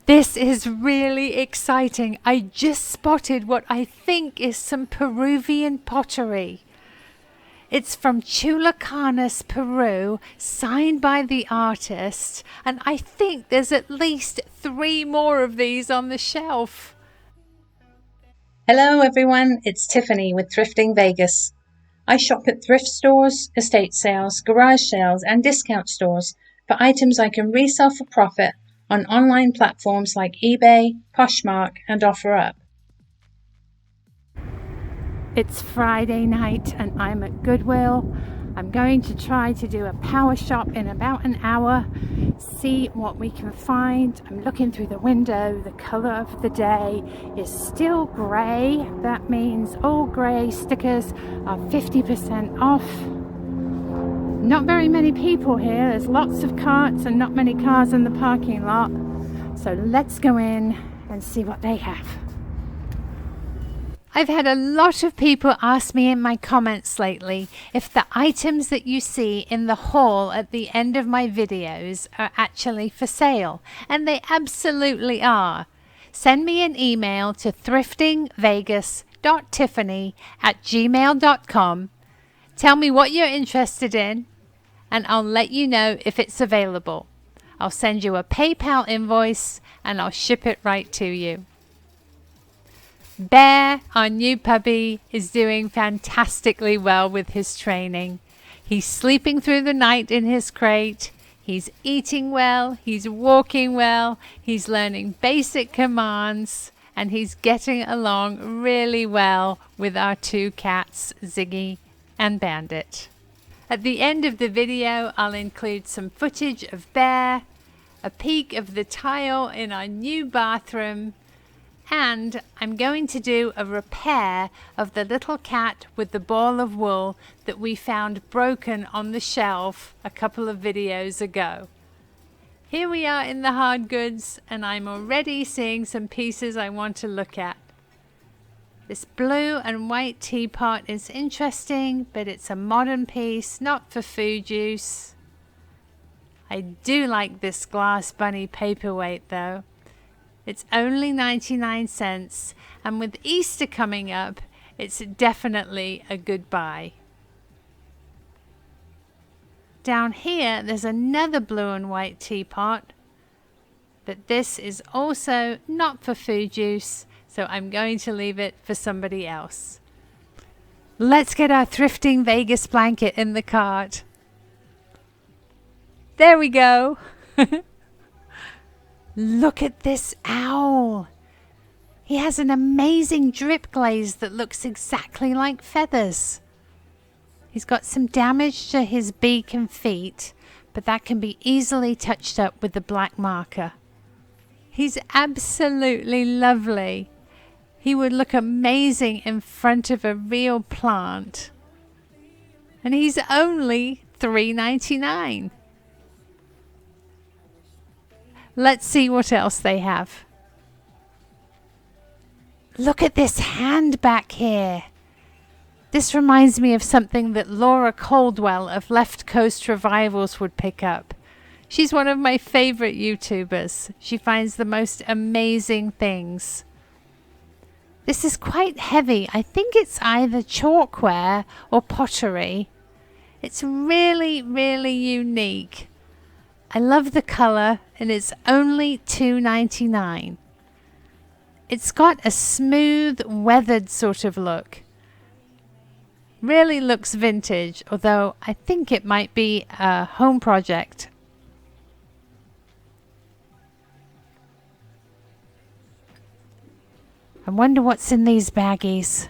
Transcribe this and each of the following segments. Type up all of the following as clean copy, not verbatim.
This is really exciting. I just spotted what I think is some Peruvian pottery. It's from Chulacanas, Peru, signed by the artist, and I think there's at least 3 more of these on the shelf. Hello everyone, it's Tiffany with Thrifting Vegas. I shop at thrift stores, estate sales, garage sales, and discount stores for items I can resell for profit on online platforms like eBay, Poshmark, and OfferUp. It's Friday night and I'm at Goodwill. I'm going to try to do a power shop in about an hour, see what we can find. I'm looking through the window. The colour of the day is still grey. That means all grey stickers are 50% off. Not very many people here. There's lots of carts and not many cars in the parking lot. So let's go in and see what they have. I've had a lot of people ask me in my comments lately if the items that you see in the haul at the end of my videos are actually for sale, and they absolutely are. Send me an email to thriftingvegas.tiffany@gmail.com. Tell me what you're interested in, and I'll let you know if it's available. I'll send you a PayPal invoice and I'll ship it right to you. Bear, our new puppy, is doing fantastically well with his training. He's sleeping through the night in his crate. He's eating well. He's walking well. He's learning basic commands. And he's getting along really well with our 2 cats, Ziggy and Bandit. At the end of the video, I'll include some footage of Bear, a peek of the tile in our new bathroom, and I'm going to do a repair of the little cat with the ball of wool that we found broken on the shelf a couple of videos ago. Here we are in the hard goods, and I'm already seeing some pieces I want to look at. This blue and white teapot is interesting, but it's a modern piece, not for food use. I do like this glass bunny paperweight though. It's only 99 cents, and with Easter coming up, it's definitely a good buy. Down here, there's another blue and white teapot, but this is also not for food use, so I'm going to leave it for somebody else. Let's get our Thrifting Vegas blanket in the cart. There we go. Look at this owl. He has an amazing drip glaze that looks exactly like feathers. He's got some damage to his beak and feet, but that can be easily touched up with the black marker. He's absolutely lovely. He would look amazing in front of a real plant. And he's only $3.99. Let's see what else they have. Look at this hand back here. This reminds me of something that Laura Caldwell of Left Coast Revivals would pick up. She's one of my favorite YouTubers. She finds the most amazing things. This is quite heavy. I think it's either chalkware or pottery. It's really, really unique. I love the color, and it's only $2.99. It's got a smooth, weathered sort of look. Really looks vintage, although I think it might be a home project. I wonder what's in these baggies.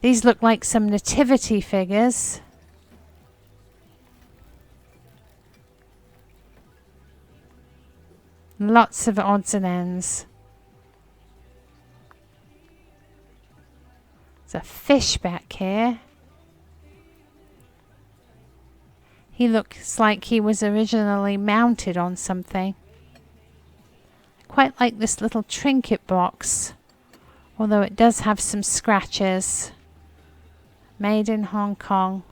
These look like some nativity figures. Lots of odds and ends. There's a fish back here. He looks like he was originally mounted on something. I quite like this little trinket box, although it does have some scratches. Made in Hong Kong.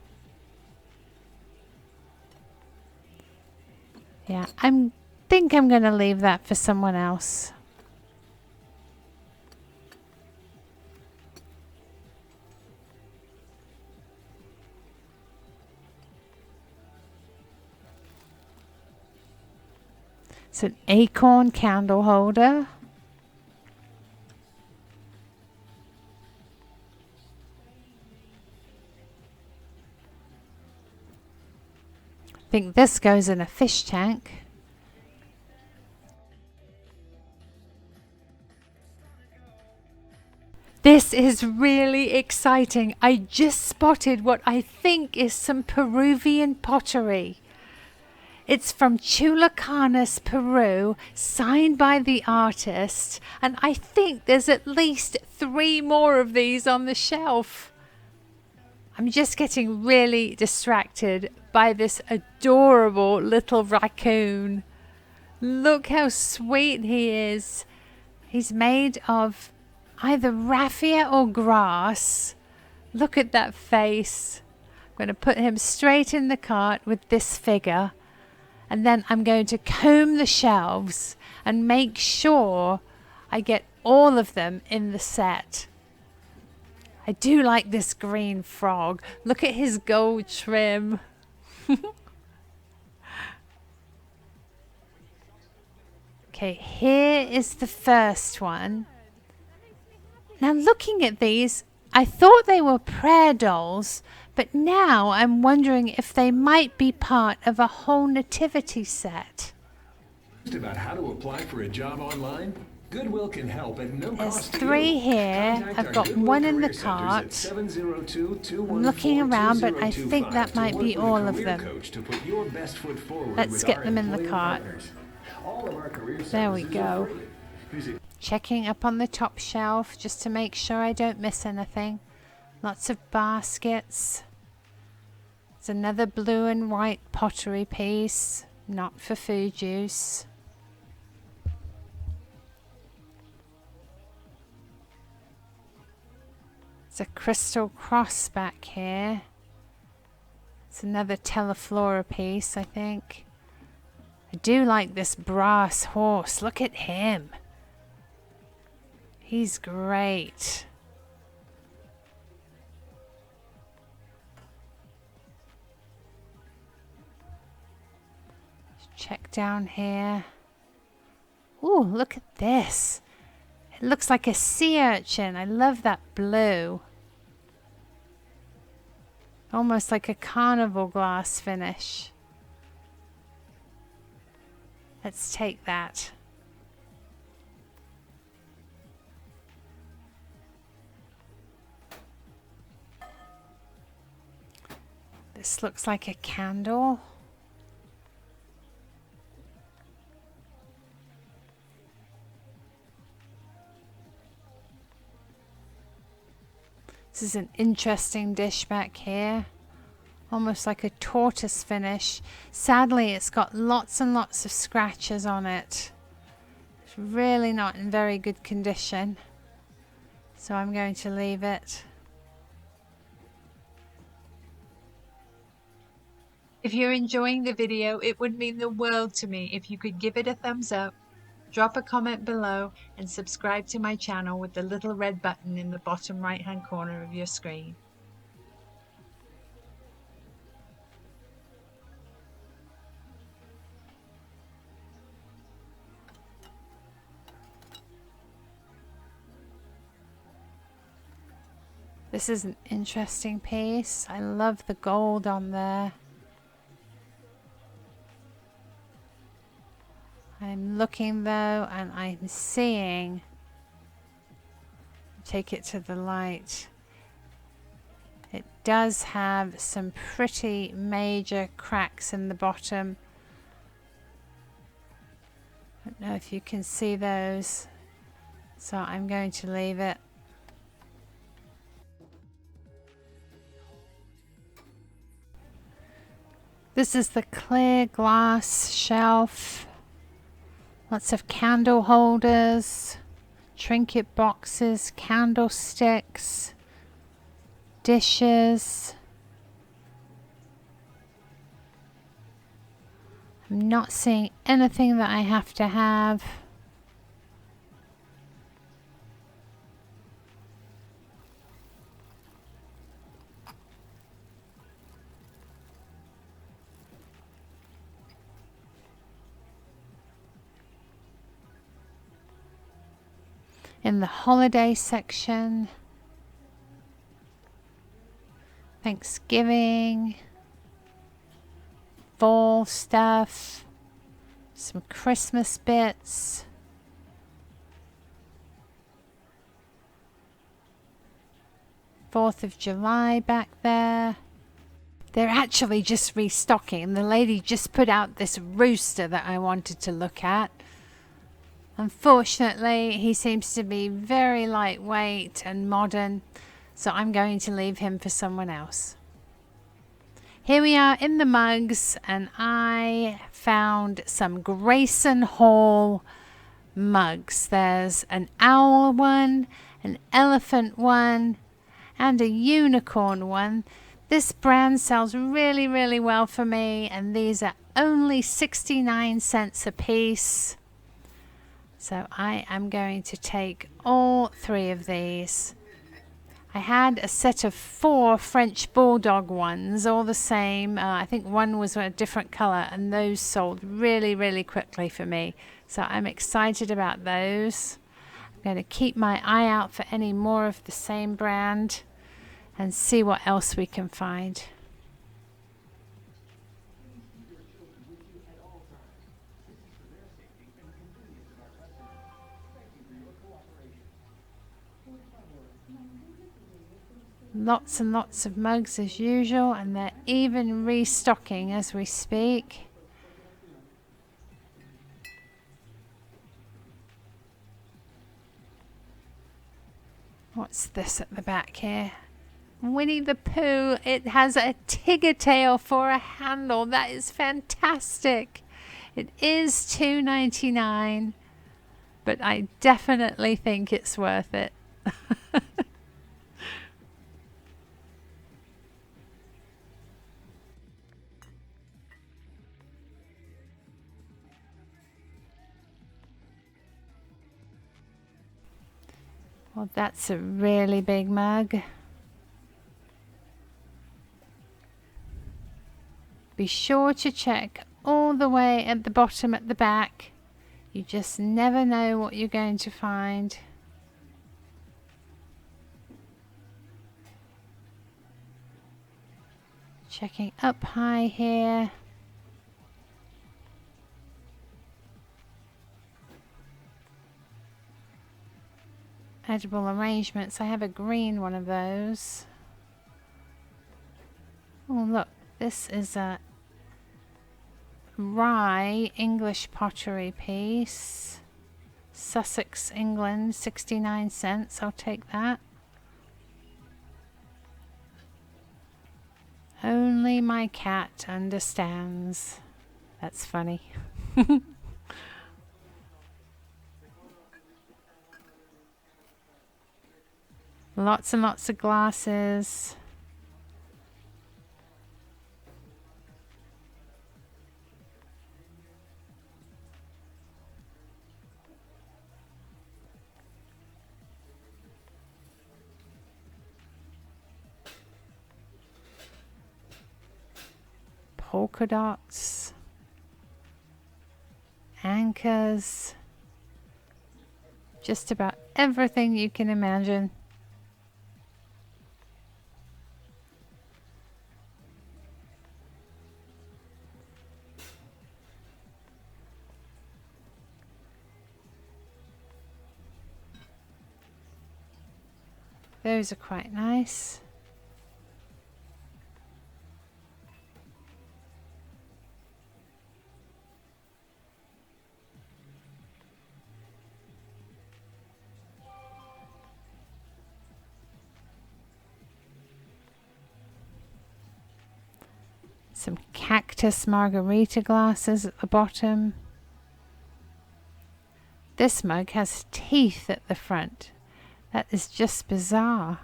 Yeah, I'm think I'm going to leave that for someone else. It's an acorn candle holder. I think this goes in a fish tank. This is really exciting. I just spotted what I think is some Peruvian pottery. It's from Chulacanas, Peru, signed by the artist, and I think there's at least 3 more of these on the shelf. I'm just getting really distracted by this adorable little raccoon. Look how sweet he is. He's made of either raffia or grass. Look at that face. I'm going to put him straight in the cart with this figure. And then I'm going to comb the shelves and make sure I get all of them in the set. I do like this green frog. Look at his gold trim. Okay, here is the first one. Now looking at these, I thought they were prayer dolls, but now I'm wondering if they might be part of a whole nativity set. About how to apply for a job online? Goodwill can help at no There's cost to 3 you. here. Contact I've our got Goodwill one in the Career Centers cart. at 702-214-2025 I'm looking around, but I think that might to be work with a all of career them. coach to put your best foot forward Let's with get our them in the employer cart. partners. All of our career There we services are go. free. Visit Checking up on the top shelf just to make sure I don't miss anything. Lots of baskets. There's another blue and white pottery piece, not for food use. There's a crystal cross back here. It's another Teleflora piece, I think. I do like this brass horse. Look at him. He's great. Check down here. Ooh, look at this. It looks like a sea urchin. I love that blue. Almost like a carnival glass finish. Let's take that. This looks like a candle. This is an interesting dish back here. Almost like a tortoise finish. Sadly, it's got lots and lots of scratches on it. It's really not in very good condition. So I'm going to leave it. If you're enjoying the video, it would mean the world to me if you could give it a thumbs up, drop a comment below, and subscribe to my channel with the little red button in the bottom right hand corner of your screen. This is an interesting piece. I love the gold on there. I'm looking though, and I'm seeing, take it to the light, it does have some pretty major cracks in the bottom. I don't know if you can see those, so I'm going to leave it. This is the clear glass shelf. Lots of candle holders, trinket boxes, candlesticks, dishes. I'm not seeing anything that I have to have. In the holiday section, Thanksgiving, fall stuff, some Christmas bits. Fourth of July back there. They're actually just restocking. The lady just put out this rooster that I wanted to look at. Unfortunately, he seems to be very lightweight and modern, so I'm going to leave him for someone else. Here we are in the mugs, and I found some Grayson Hall mugs. There's an owl one, an elephant one, and a unicorn one. This brand sells really, really well for me, and these are only 69 cents a piece. So I am going to take all 3 of these. I had a set of 4 French Bulldog ones, all the same. I think one was a different color, and those sold really, really quickly for me. So I'm excited about those. I'm going to keep my eye out for any more of the same brand and see what else we can find. Lots and lots of mugs as usual, and they're even restocking as we speak. What's this at the back here? Winnie the Pooh. It has a tiger tail for a handle. That is fantastic. It is $2.99, but I definitely think it's worth it. Well, that's a really big mug. Be sure to check all the way at the bottom at the back. You just never know what you're going to find. Checking up high here. Edible arrangements. I have a green one of those. Oh look, this is a rye English pottery piece. Sussex, England, 69 cents. I'll take that. Only my cat understands. That's funny. Lots and lots of glasses. Polka dots. Anchors. Just about everything you can imagine. Those are quite nice. Some cactus margarita glasses at the bottom. This mug has teeth at the front. That is just bizarre.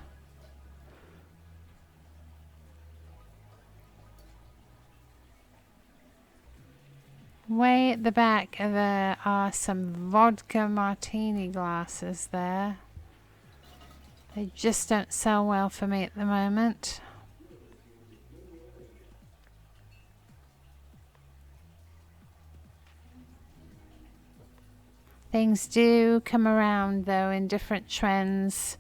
way at the back there are some vodka martini glasses there. They just don't sell well for me at the moment. Things do come around though in different trends.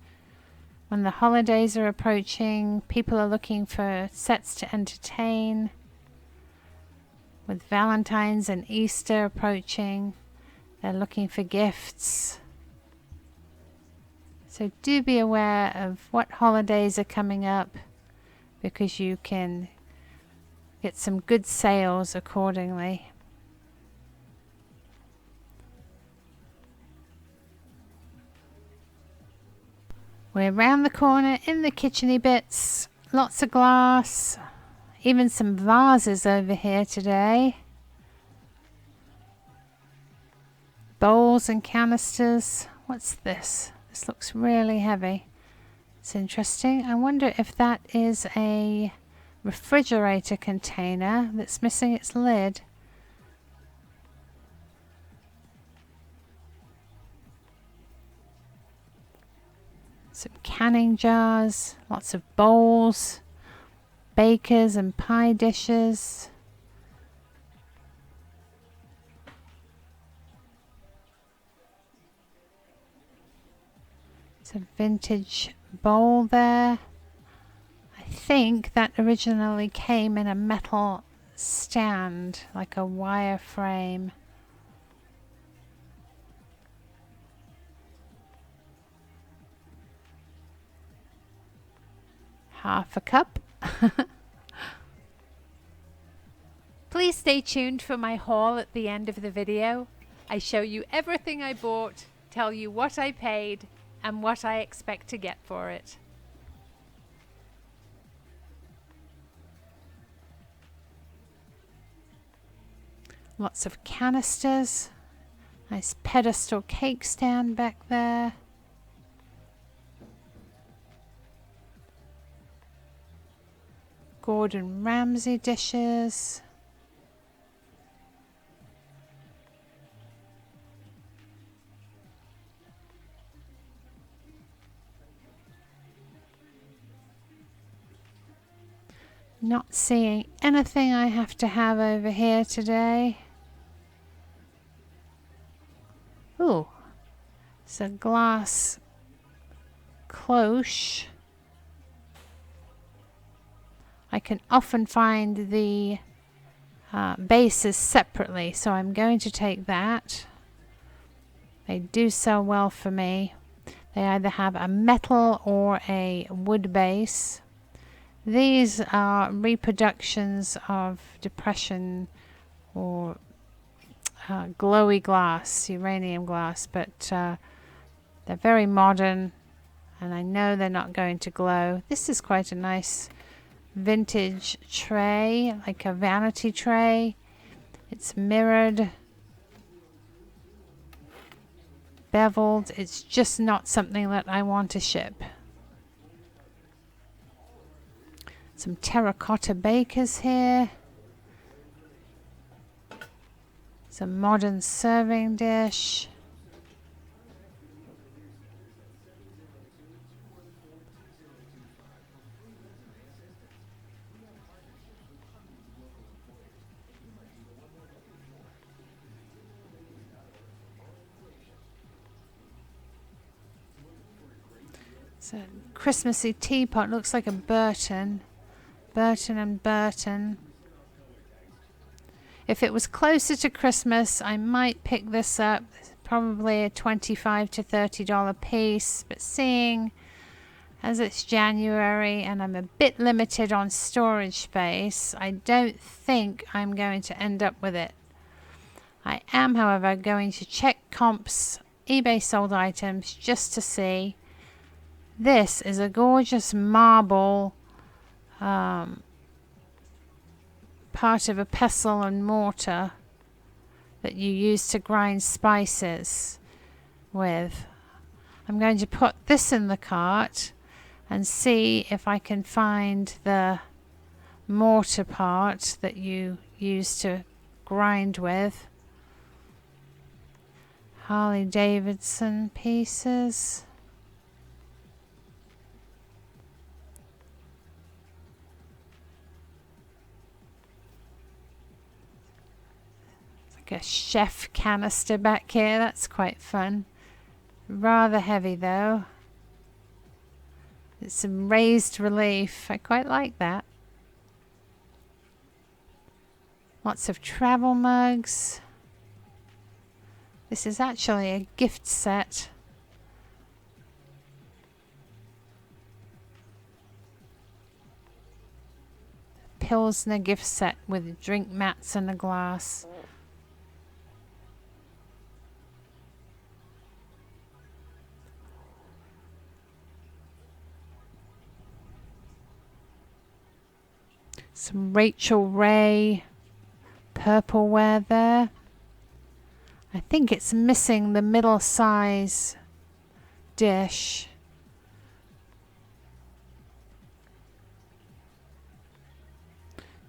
When the holidays are approaching, people are looking for sets to entertain. With Valentine's and Easter approaching, they're looking for gifts. So do be aware of what holidays are coming up, because you can get some good sales accordingly. We're around the corner in the kitcheny bits. Lots of glass. Even some vases over here today. Bowls and canisters. What's this? This looks really heavy. It's interesting. I wonder if that is a refrigerator container that's missing its lid. Some canning jars, lots of bowls, bakers and pie dishes. It's a vintage bowl there. I think that originally came in a metal stand, like a wire frame. Half a cup. Please stay tuned for my haul at the end of the video. I show you everything I bought, tell you what I paid, and what I expect to get for it. Lots of canisters. Nice pedestal cake stand back there. Gordon Ramsay dishes. Not seeing anything I have to have over here today. Ooh, it's a glass cloche. I can often find the bases separately, so I'm going to take that. They do sell well for me. They either have a metal or a wood base. These are reproductions of depression or glowy glass, uranium glass, but they're very modern, and I know they're not going to glow. This is quite a nice vintage tray, like a vanity tray. It's mirrored, beveled. It's just not something that I want to ship. Some terracotta bakers here. Some modern serving dish. It's a Christmassy teapot. Looks like a Burton. Burton and Burton. If it was closer to Christmas, I might pick this up. Probably a $25 to $30 piece. But seeing as it's January and I'm a bit limited on storage space, I don't think I'm going to end up with it. I am, however, going to check comps, eBay sold items, just to see. This is a gorgeous marble part of a pestle and mortar that you use to grind spices with. I'm going to put this in the cart and see if I can find the mortar part that you use to grind with. Harley Davidson pieces. Like a chef canister back here. That's quite fun. Rather heavy though. It's some raised relief. I quite like that. Lots of travel mugs. This is actually a gift set. Pilsner gift set with drink mats and a glass. Some Rachel Ray purpleware there. I think it's missing the middle size dish.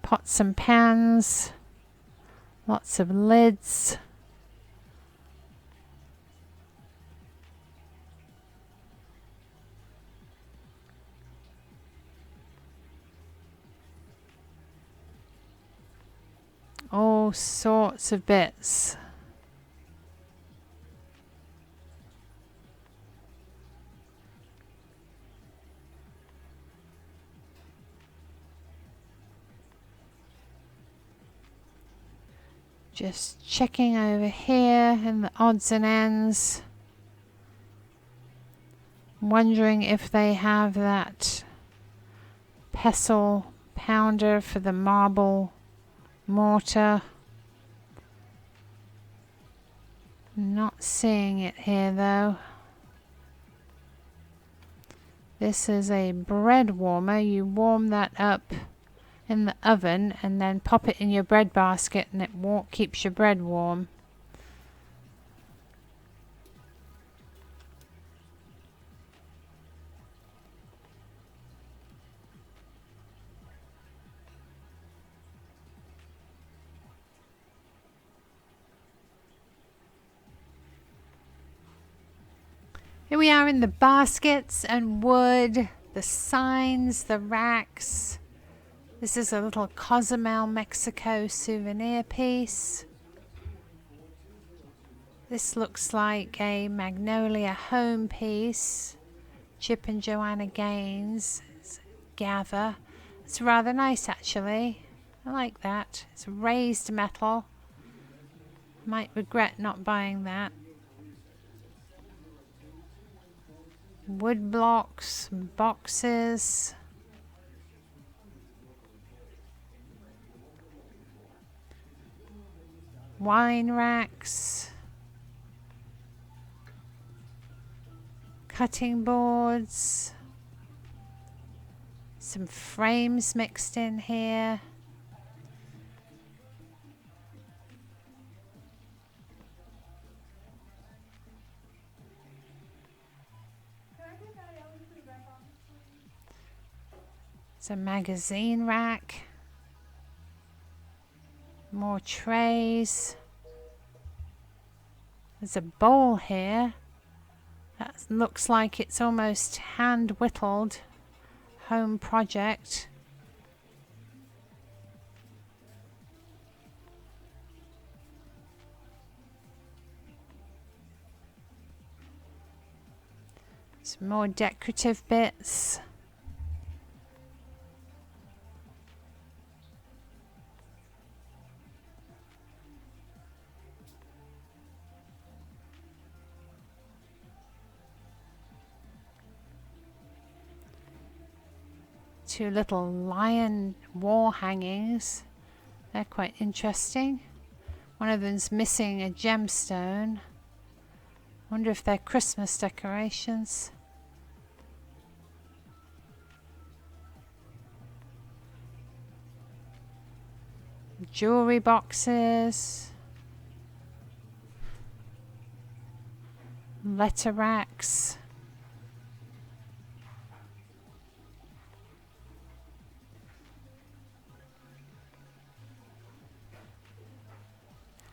Pots and pans. Lots of lids. All sorts of bits. Just checking over here in the odds and ends. Wondering if they have that pestle pounder for the marble mortar. Not seeing it here though. This is a bread warmer. You warm that up in the oven and then pop it in your bread basket and it keeps your bread warm. Here we are in the baskets and wood, the signs, the racks. This is a little Cozumel, Mexico souvenir piece. This looks like a Magnolia home piece. Chip and Joanna Gaines. It's Gather. It's rather nice actually. I like that. It's raised metal. Might regret not buying that. Wood blocks, boxes. Wine racks. Cutting boards. Some frames mixed in here. It's a magazine rack. More trays. There's a bowl here. That looks like it's almost hand whittled. Home project. Some more decorative bits. Two little lion wall hangings. They're quite interesting. One of them's missing a gemstone. Wonder if they're Christmas decorations. Jewelry boxes. Letter racks.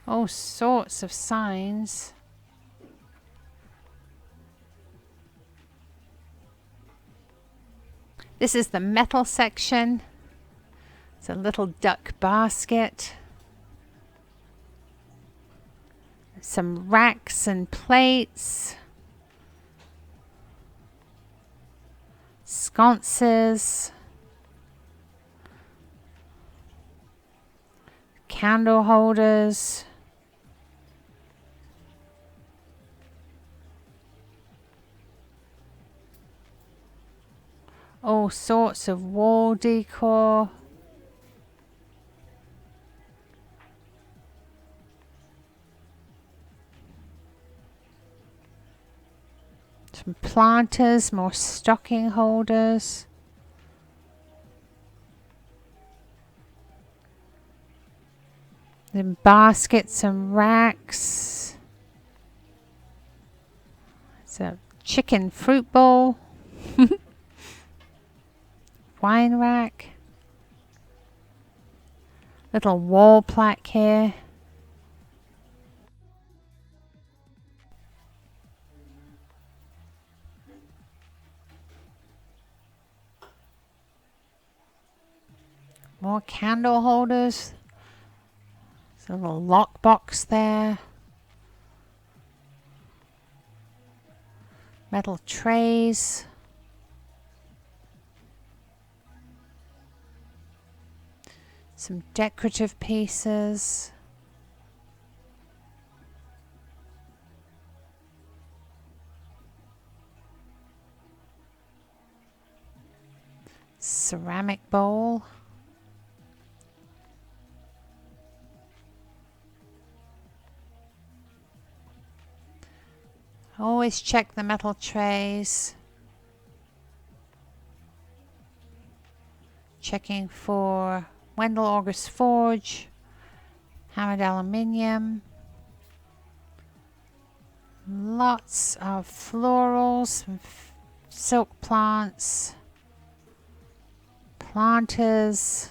All sorts of signs. This is the metal section. It's a little duck basket. Some racks and plates. Sconces. Candle holders. All sorts of wall decor. Some planters, more stocking holders. Then baskets and racks. It's a chicken fruit bowl. Wine rack. Little wall plaque here. More candle holders. There's a little lock box there. Metal trays. Some decorative pieces. Ceramic bowl. Always check the metal trays. Checking for Wendell August Forge, hammered aluminium. Lots of florals, silk plants, planters,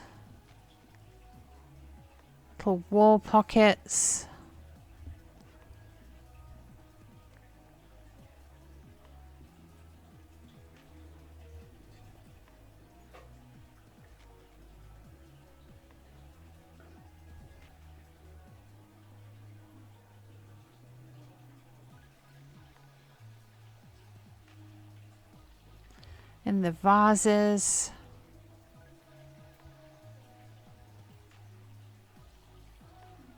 little wall pockets. And the vases.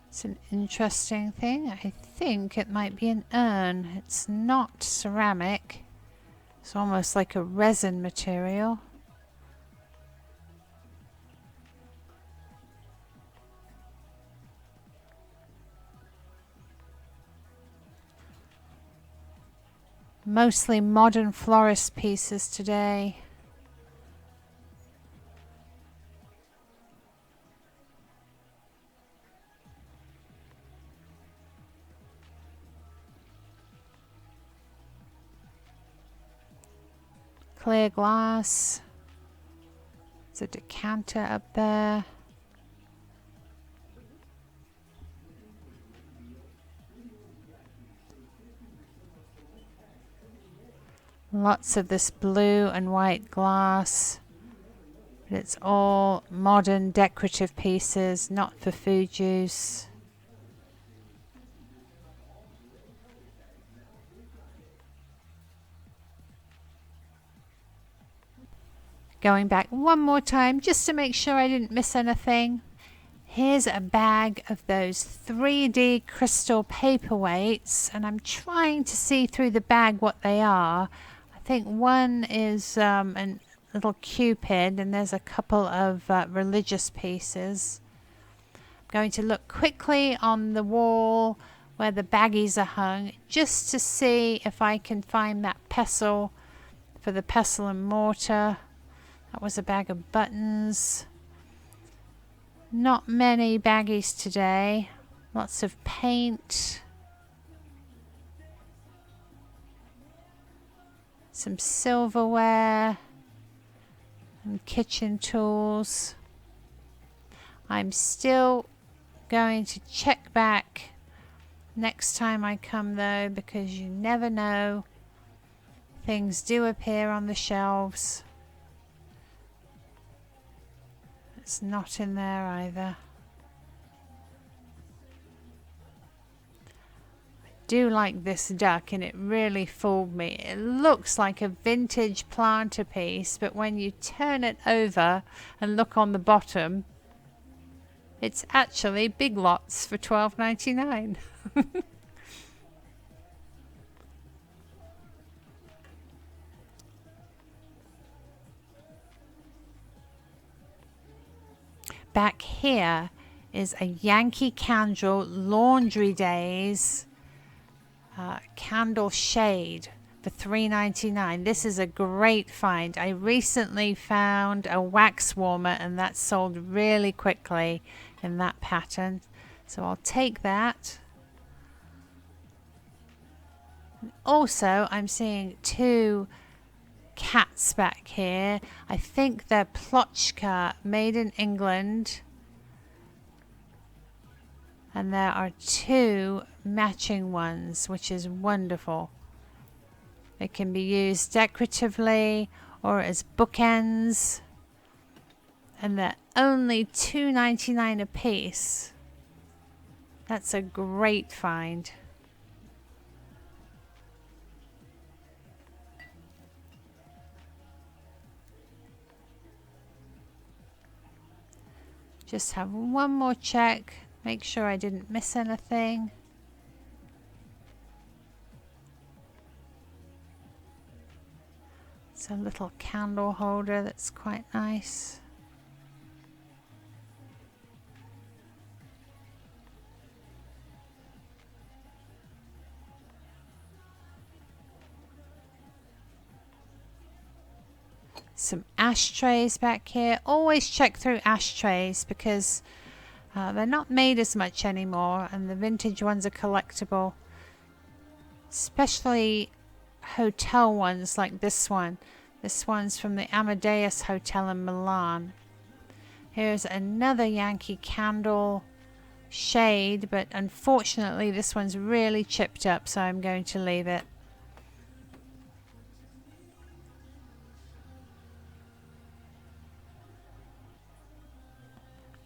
It's an interesting thing. I think it might be an urn. It's not ceramic. It's almost like a resin material. Mostly modern florist pieces today. Clear glass. There's a decanter up there. Lots of this blue and white glass. It's all modern decorative pieces, not for food use. Going back one more time just to make sure I didn't miss anything. Here's a bag of those 3D crystal paperweights, and I'm trying to see through the bag what they are. I think one is a little cupid, and there's a couple of religious pieces. I'm going to look quickly on the wall where the baggies are hung just to see if I can find that pestle for the pestle and mortar. That was a bag of buttons. Not many baggies today. Lots of paint. Some silverware and kitchen tools. I'm still going to check back next time I come though, because you never know. Things do appear on the shelves. That's not in there either. I do like this duck, and it really fooled me. It looks like a vintage planter piece, but when you turn it over and look on the bottom, it's actually Big Lots for $12.99. Back here is a Yankee Candle Laundry Days candle shade for $3.99. This is a great find. I recently found a wax warmer, and that sold really quickly in that pattern. So I'll take that. Also, I'm seeing two cats back here. I think they're Plochka, made in England. And there are two matching ones, which is wonderful. It can be used decoratively or as bookends. And they're only $2.99 a piece. That's a great find. Just have one more check. Make sure I didn't miss anything. It's a little candle holder that's quite nice. Some ashtrays back here. Always check through ashtrays because they're not made as much anymore, and the vintage ones are collectible. Especially hotel ones like this one. This one's from the Amadeus Hotel in Milan. Here's another Yankee Candle shade, but unfortunately this one's really chipped up, so I'm going to leave it.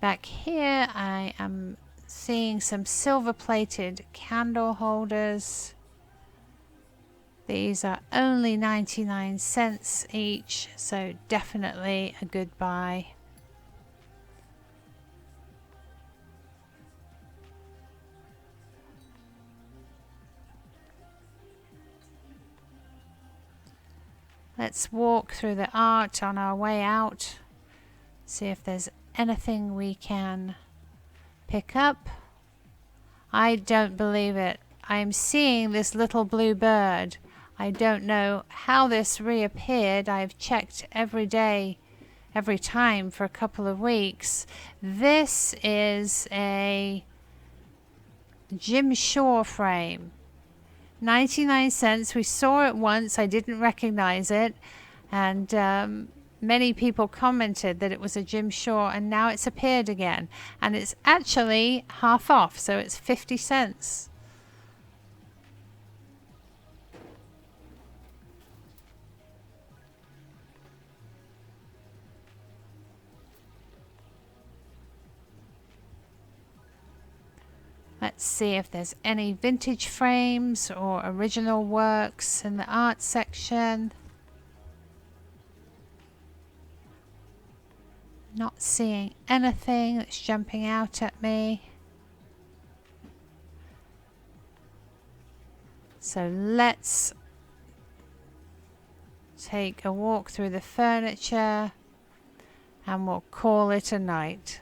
Back here I am seeing some silver plated candle holders. These are only 99 cents each, so definitely a good buy. Let's walk through the art on our way out, see if there's anything we can pick up. I don't believe it. I'm seeing this little blue bird. I don't know how this reappeared. I've checked every day, every time for a couple of weeks. This is a Jim Shore frame. 99 cents. We saw it once. I didn't recognize it. And many people commented that it was a Jim Shore, and now it's appeared again. And it's actually half off, so it's 50 cents. Let's see if there's any vintage frames or original works in the art section. Not seeing anything that's jumping out at me. So let's take a walk through the furniture and we'll call it a night.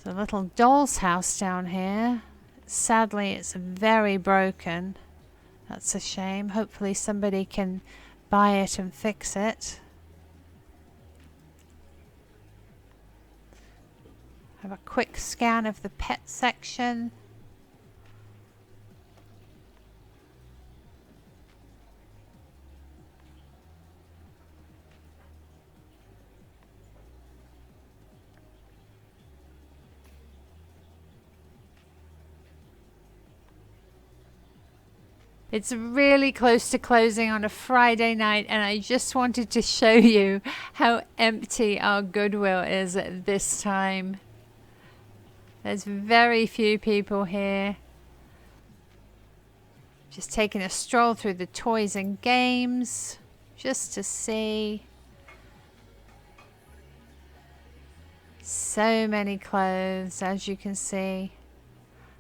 There's a little doll's house down here. Sadly, it's very broken. That's a shame. Hopefully somebody can buy it and fix it. Have a quick scan of the pet section. It's really close to closing on a Friday night, and I just wanted to show you how empty our Goodwill is at this time. There's very few people here. Just taking a stroll through the toys and games just to see. So many clothes, as you can see.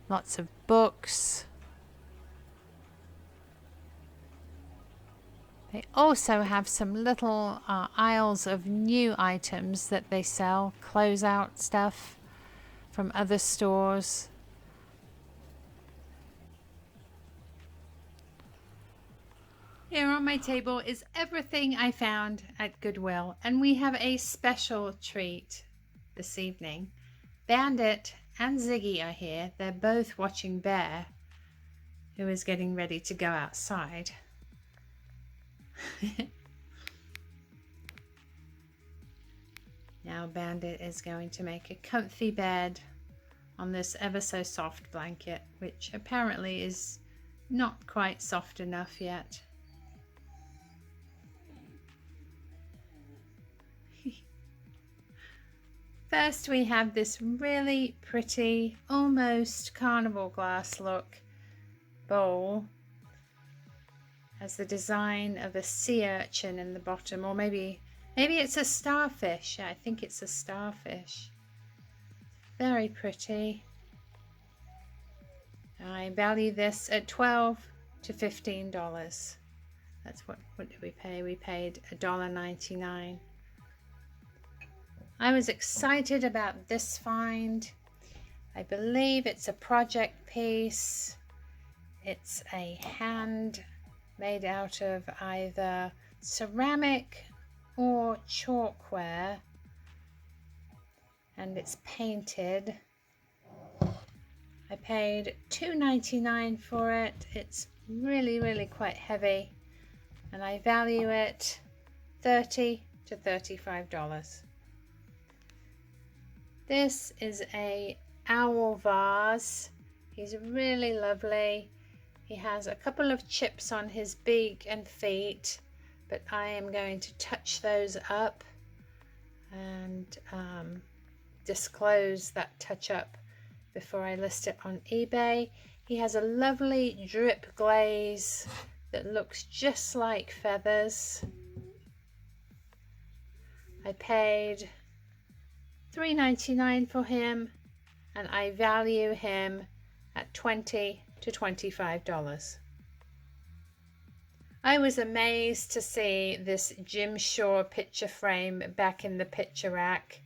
Lots of books. They also have some little aisles of new items that they sell, closeout stuff from other stores. Here on my table is everything I found at Goodwill, and we have a special treat this evening. Bandit and Ziggy are here. They're both watching Bear, who is getting ready to go outside. Now Bandit is going to make a comfy bed on this ever so soft blanket, which apparently is not quite soft enough yet. First we have this really pretty, almost carnival glass look bowl. Has the design of a sea urchin in the bottom, or maybe it's a starfish. Yeah, I think it's a starfish. Very pretty. I value this at $12 to $15. That's what did we pay? We paid $1.99. I was excited about this find. I believe it's a project piece. It's a hand made out of either ceramic or chalkware, and it's painted. I paid $2.99 for it. It's really quite heavy, and I value it $30 to $35. This is a owl vase. He's really lovely. He has a couple of chips on his beak and feet, but I am going to touch those up and disclose that touch up before I list it on eBay. He has a lovely drip glaze that looks just like feathers. I paid $3.99 for him, and I value him at $20 to $25. I was amazed to see this Jim Shore picture frame back in the picture rack.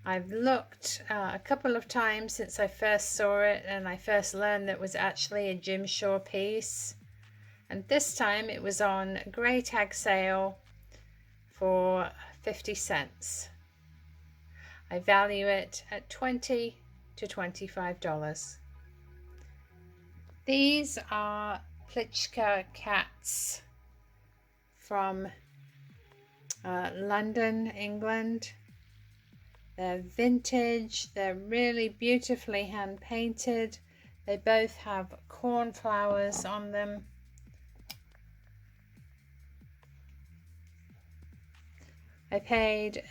I've looked a couple of times since I first saw it, and I first learned that it was actually a Jim Shore piece, and this time it was on Grey Tag sale for 50 cents. I value it at $20 to $25. These are Plichka cats from London, England. They're vintage. They're really beautifully hand painted. They both have cornflowers on them. I paid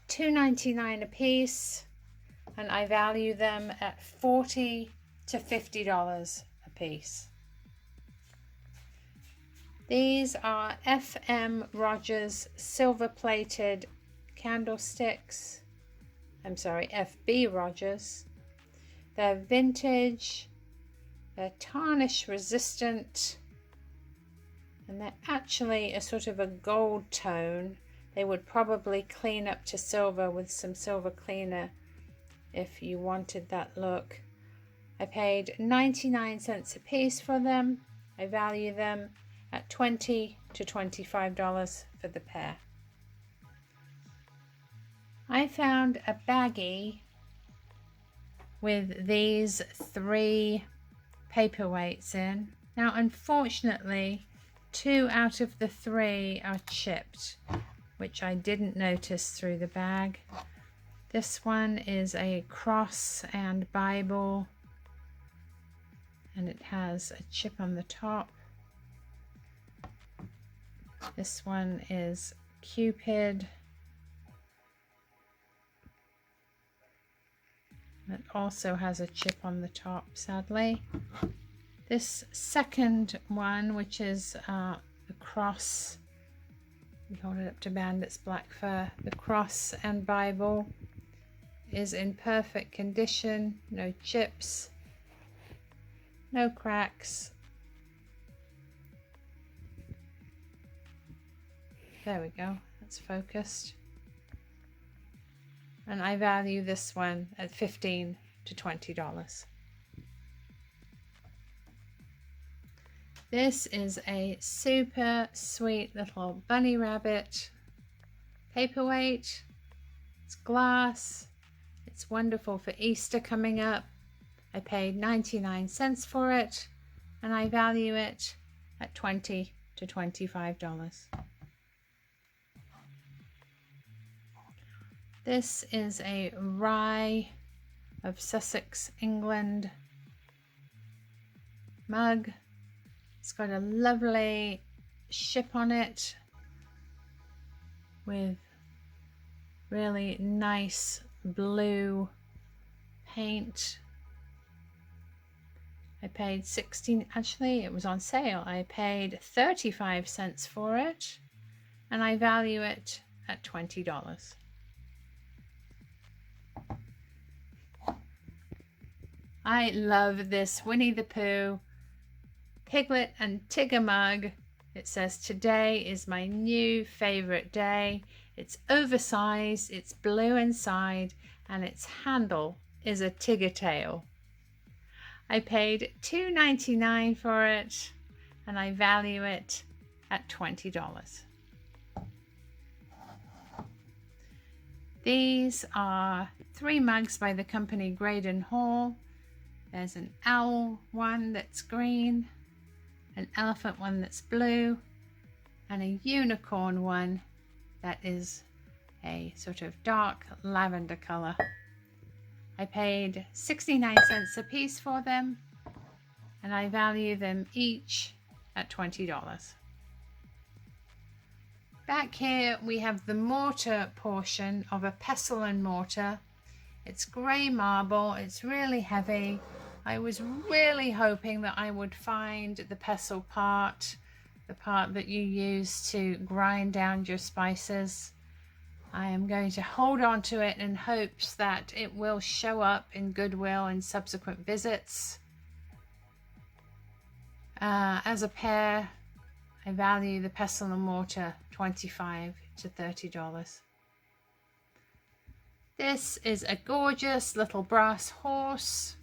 $2.99 a piece, and I value them at $40 to $50 a piece. These are F.M. Rogers silver plated candlesticks. I'm sorry, F.B. Rogers. They're vintage, they're tarnish resistant, and they're actually a sort of a gold tone. They would probably clean up to silver with some silver cleaner if you wanted that look. I paid 99 cents a piece for them. I value them at $20 to $25 for the pair. I found a baggie with these 3 paperweights in. Now, unfortunately, 2 out of the 3 are chipped, which I didn't notice through the bag. This one is a cross and Bible, and it has a chip on the top. This one is Cupid. It also has a chip on the top, sadly. This second one, which is the cross, we hold it up to Bandit's black fur. The cross and Bible is in perfect condition, no chips, no cracks. There we go, that's focused. And I value this one at $15 to $20. This is a super sweet little bunny rabbit paperweight. It's glass. It's wonderful for Easter coming up. I paid 99 cents for it, and I value it at $20 to $25. This is a Rye of Sussex, England mug. It's got a lovely ship on it with really nice blue paint. I paid 16, actually it was on sale. I paid 35 cents for it, and I value it at $20. I love this Winnie the Pooh Piglet and Tigger mug. It says, "Today is my new favorite day." It's oversized, it's blue inside, and its handle is a Tigger tail. I paid $2.99 for it, and I value it at $20. These are 3 mugs by the company Graydon Hall. There's an owl one that's green, an elephant one that's blue, and a unicorn one that is a sort of dark lavender color. I paid 69 cents a piece for them, and I value them each at $20. Back here we have the mortar portion of a pestle and mortar. It's grey marble, it's really heavy. I was really hoping that I would find the pestle part, the part that you use to grind down your spices. I am going to hold on to it in hopes that it will show up in Goodwill in subsequent visits. As a pair, I value the pestle and mortar $25 to $30. This is a gorgeous little brass horse.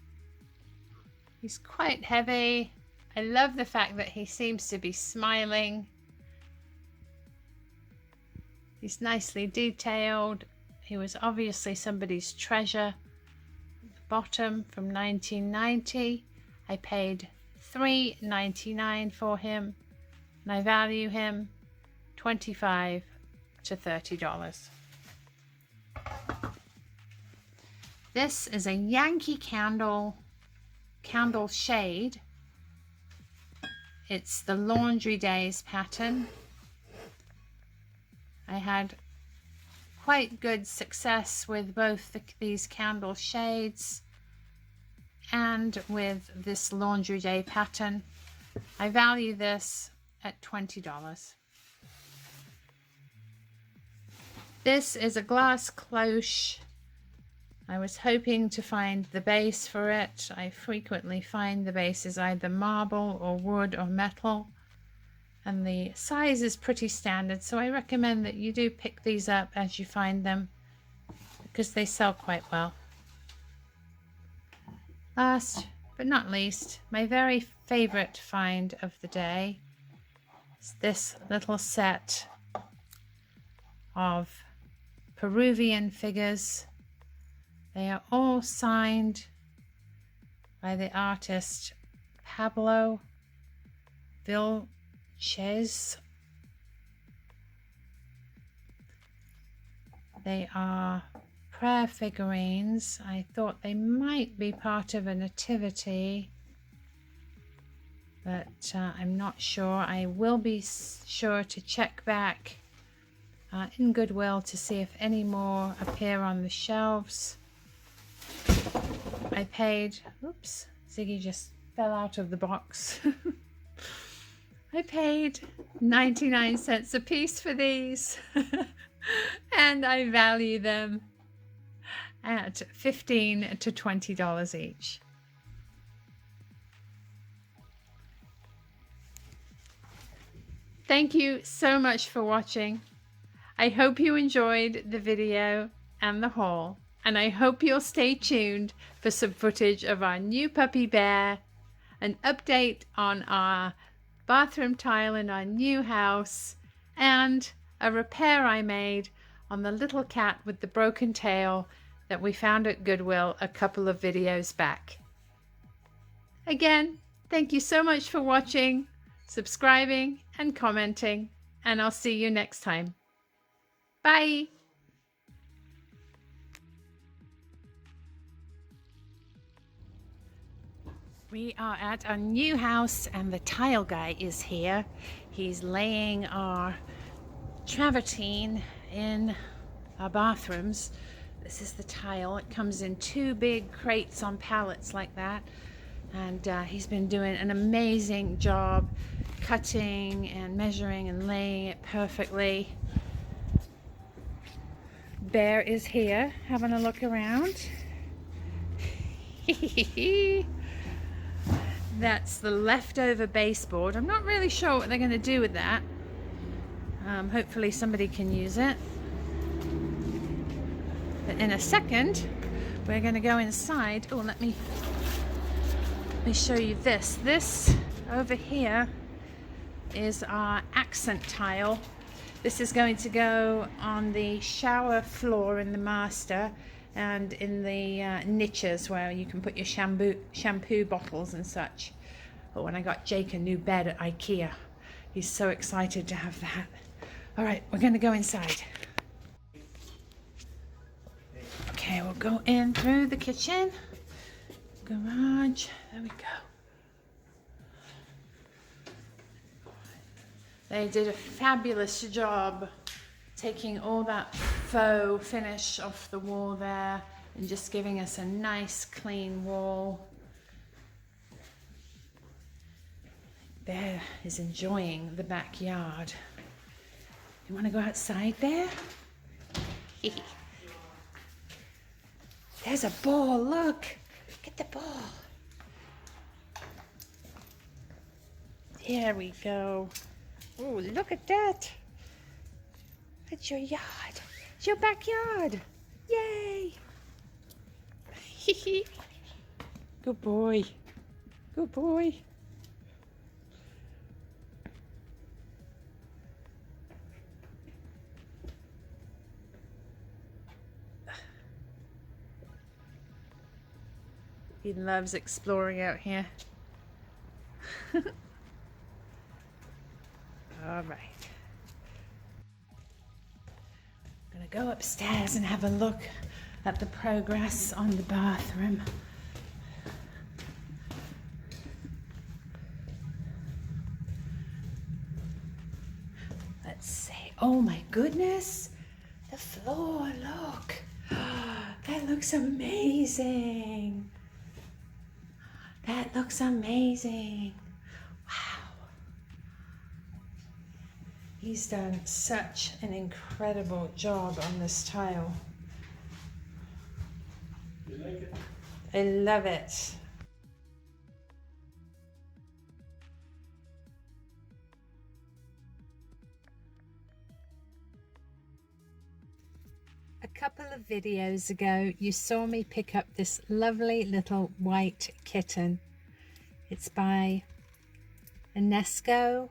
He's quite heavy. I love the fact that he seems to be smiling. He's nicely detailed. He was obviously somebody's treasure. At the bottom from 1990. I paid $3.99 for him, and I value him $25 to $30. This is a Yankee Candle shade. It's the Laundry Days pattern. I had quite good success with both these candle shades and with this Laundry Day pattern. I value this at $20. This is a glass cloche. I was hoping to find the base for it. I frequently find the base is either marble or wood or metal, and the size is pretty standard, so I recommend that you do pick these up as you find them because they sell quite well. Last but not least, my very favorite find of the day is this little set of Peruvian figures. They are all signed by the artist Pablo Vilches. They are prayer figurines. I thought they might be part of a nativity. but I'm not sure. I will be sure to check back in Goodwill to see if any more appear on the shelves. I paid, oops, Ziggy just fell out of the box. I paid 99 cents a piece for these and I value them at $15 to $20 each. Thank you so much for watching. I hope you enjoyed the video and the haul, and I hope you'll stay tuned for some footage of our new puppy bear, an update on our bathroom tile in our new house, and a repair I made on the little cat with the broken tail that we found at Goodwill a couple of videos back. Again, thank you so much for watching, subscribing, and commenting, and I'll see you next time. Bye! We are at our new house and the tile guy is here. He's laying our travertine in our bathrooms. This is the tile. It comes in 2 big crates on pallets like that. And he's been doing an amazing job cutting and measuring and laying it perfectly. Bear is here having a look around. That's the leftover baseboard. I'm not really sure what they're going to do with that. Hopefully somebody can use it. But in a second, we're going to go inside. Oh, let me show you this. This over here is our accent tile. This is going to go on the shower floor in the master and in the niches where you can put your shampoo bottles and such. Oh, and I got Jake a new bed at IKEA. He's so excited to have that. All right, we're going to go inside. Okay, we'll go in through the kitchen, garage. There we go. They did a fabulous job taking all that faux finish off the wall there and just giving us a nice clean wall. Bear is enjoying the backyard. You want to go outside, Bear? There's a ball, look! Get the ball. There we go. Oh, look at that. It's your yard. It's your backyard. Yay. Good boy. Good boy. He loves exploring out here. All right. I'm gonna go upstairs and have a look at the progress on the bathroom. Let's see. Oh my goodness. The floor, look. That looks amazing. That looks amazing. Wow. He's done such an incredible job on this tile. You like it? I love it. A couple of videos ago, you saw me pick up this lovely little white kitten. It's by Unesco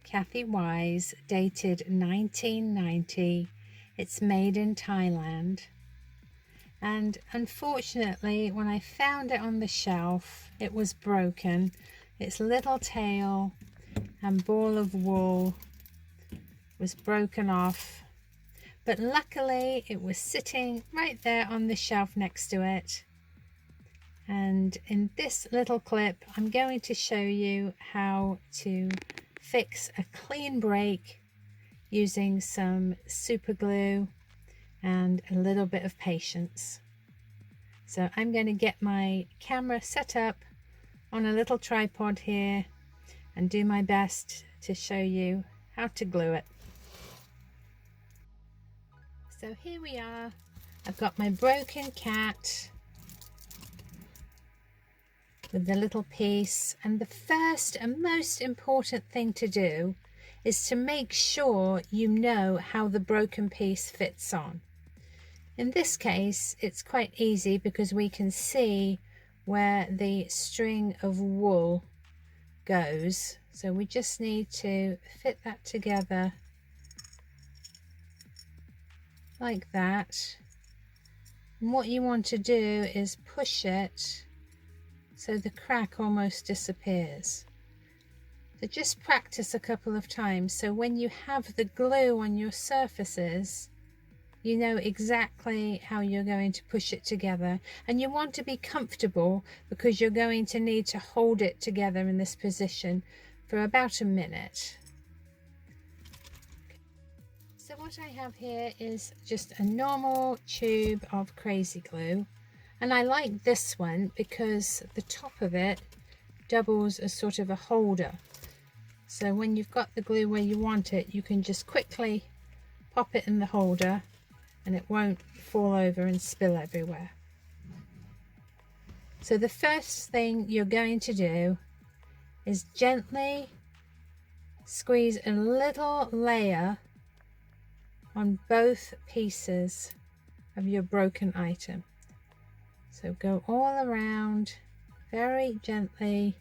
Kathy Wise, dated 1990. It's made in Thailand. And unfortunately, when I found it on the shelf, it was broken. Its little tail and ball of wool was broken off. But luckily, it was sitting right there on the shelf next to it. And in this little clip, I'm going to show you how to fix a clean break using some super glue and a little bit of patience. So I'm going to get my camera set up on a little tripod here and do my best to show you how to glue it. So here we are. I've got my broken cat with the little piece, and the first and most important thing to do is to make sure you know how the broken piece fits on. In this case it's quite easy because we can see where the string of wool goes, so we just need to fit that together like that. And what you want to do is push it so the crack almost disappears. So just practice a couple of times so when you have the glue on your surfaces you know exactly how you're going to push it together, and you want to be comfortable because you're going to need to hold it together in this position for about a minute. So what I have here is just a normal tube of crazy glue, and I like this one because the top of it doubles as sort of a holder. So when you've got the glue where you want it, you can just quickly pop it in the holder and it won't fall over and spill everywhere. So the first thing you're going to do is gently squeeze a little layer on both pieces of your broken item. So go all around very gently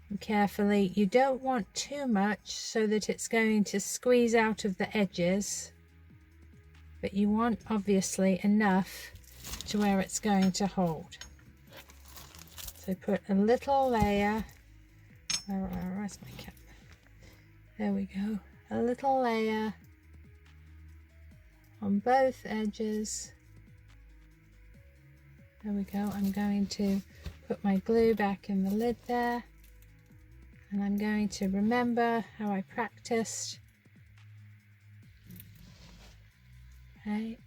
and carefully. You don't want too much so that it's going to squeeze out of the edges, but you want obviously enough to where it's going to hold. So put a little layer, where's my cap? There we go, a little layer on both edges. There we go. I'm going to put my glue back in the lid there, and I'm going to remember how I practiced. Okay,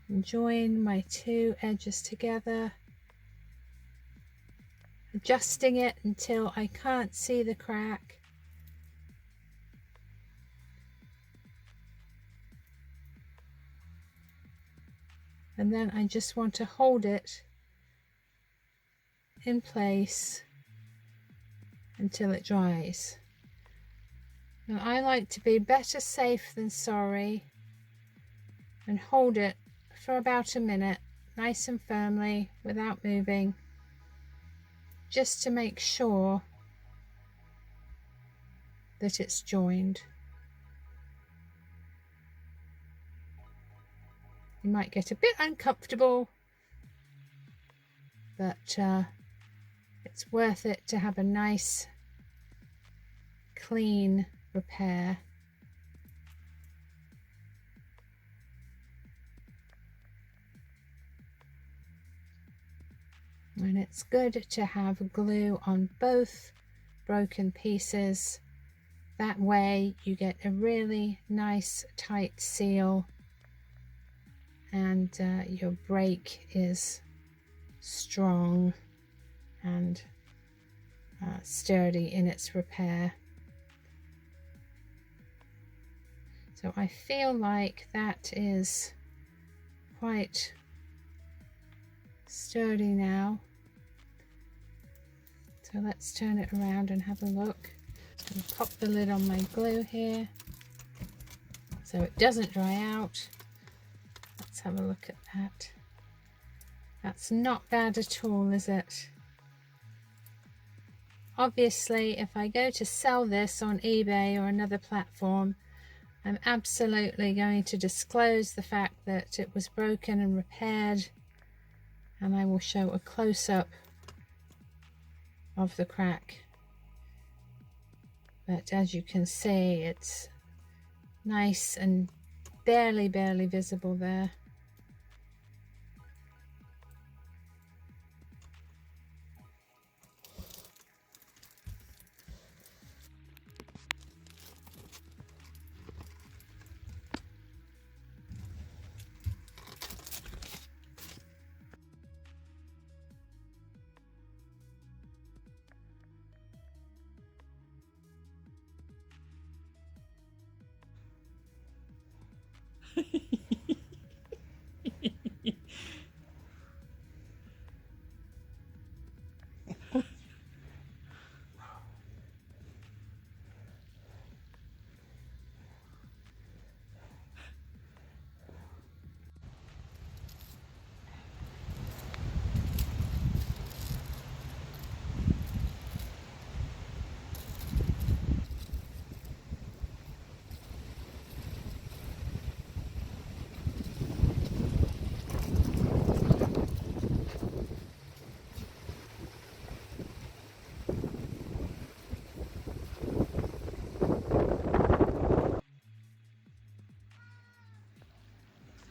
and join my two edges together, adjusting it until I can't see the crack. And then I just want to hold it in place until it dries. Now I like to be better safe than sorry and hold it for about a minute, nice and firmly without moving, just to make sure that it's joined. You might get a bit uncomfortable, but it's worth it to have a nice clean repair. And it's good to have glue on both broken pieces. That way you get a really nice tight seal, and your break is strong and sturdy in its repair. So I feel like that is quite sturdy now. So let's turn it around and have a look. And pop the lid on my glue here so it doesn't dry out. Let's have a look at that. That's not bad at all, is it? Obviously, if I go to sell this on eBay or another platform, I'm absolutely going to disclose the fact that it was broken and repaired, and I will show a close-up of the crack. But as you can see, it's nice and barely visible there.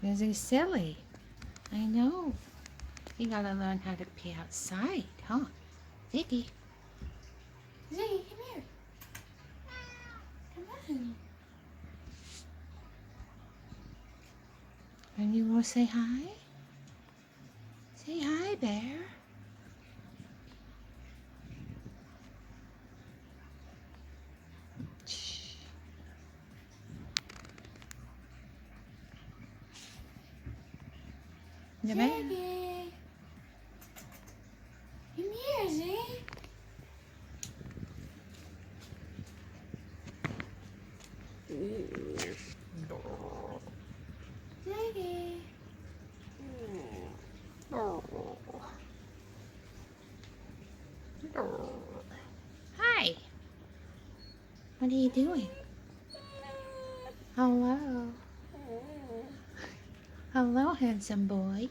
Because he's silly. I know. You gotta learn how to pee outside, huh? Ziggy. Ziggy, come here. Come on. And you wanna say hi? Say hi, Bear. Shh. The bear. Ziggy. Come here, Ziggy. Ziggy. Hi. What are you doing? Hello. Hello, handsome boy.